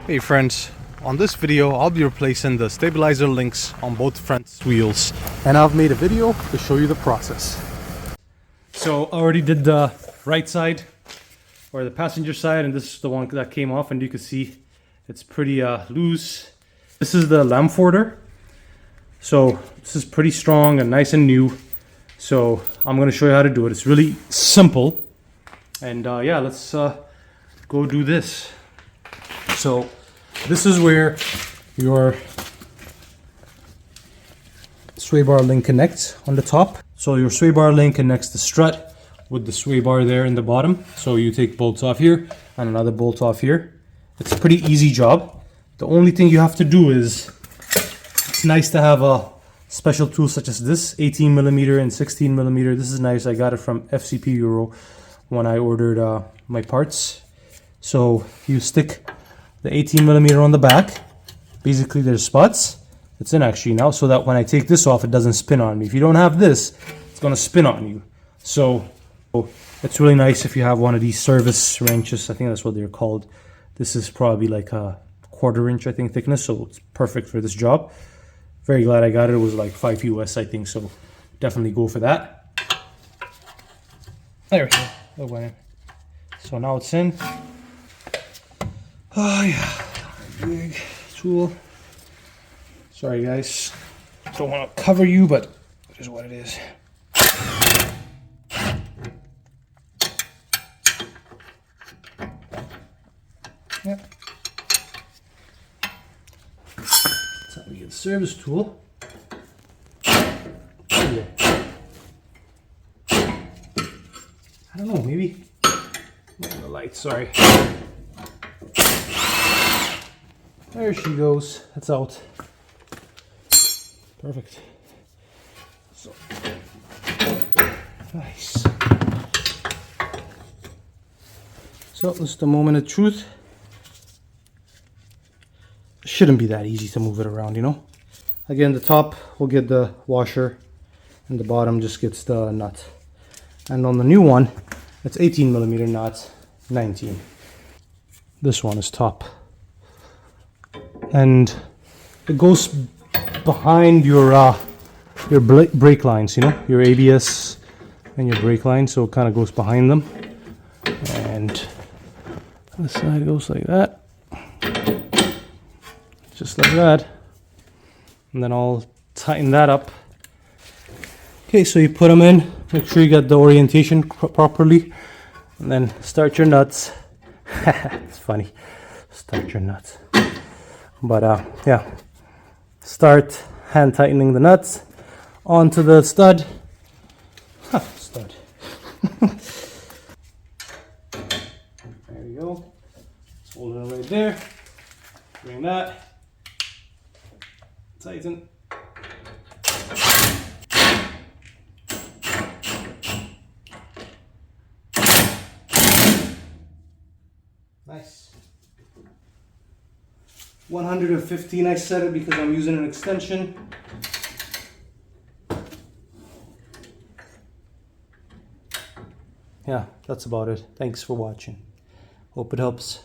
Hey friends, on this video I'll be replacing the stabilizer links on both front wheels, and I've made a video to show you the process. So I already did the right side, or the passenger side, and this is the one that came off, and you can see it's pretty loose. This is the Lamforder, so this is pretty strong and nice and new. So I'm going to show you how to do it. It's really simple, and yeah, let's go do this. So this is where your sway bar link connects on the top. So your sway bar link connects the strut with the sway bar there in the bottom. So you take bolts off here and another bolt off here. It's a pretty easy job. The only thing you have to do is, it's nice to have a special tool such as this, 18mm and 16mm. This is nice. I got it from FCP Euro when I ordered my parts. So you stick the 18mm on the back. Basically there's spots. It's in actually now, so that when I take this off it doesn't spin on me. If you don't have this, it's gonna spin on you. So it's really nice if you have one of these service wrenches. I think that's what they're called. This is probably like a 1/4 inch, I think, thickness, so it's perfect for this job. Very glad I got it. It was like $5 US, I think, so definitely go for that. There we go. So now it's in. Oh yeah, big tool. Sorry guys, don't want to cover you, but it is what it is. Yep. That's how we get the service tool. Yeah. I don't know, maybe the light, sorry. There she goes. That's out. Perfect. So nice. So this is the moment of truth. It shouldn't be that easy to move it around, you know. Again, the top will get the washer, and the bottom just gets the nut. And on the new one, it's 18mm, not 19. This one is top. And it goes behind your brake lines, you know, your ABS and your brake line, so it kind of goes behind them. And this side goes like that, just like that. And then I'll tighten that up. Okay, so you put them in, make sure you get the orientation properly, and then start your nuts. It's funny, start your nuts. But yeah, start hand tightening the nuts onto the stud. Stud. There you go. Hold it right there. Bring that. Tighten. Nice. 115 I set it because I'm using an extension. Yeah, that's about it. Thanks for watching. Hope it helps.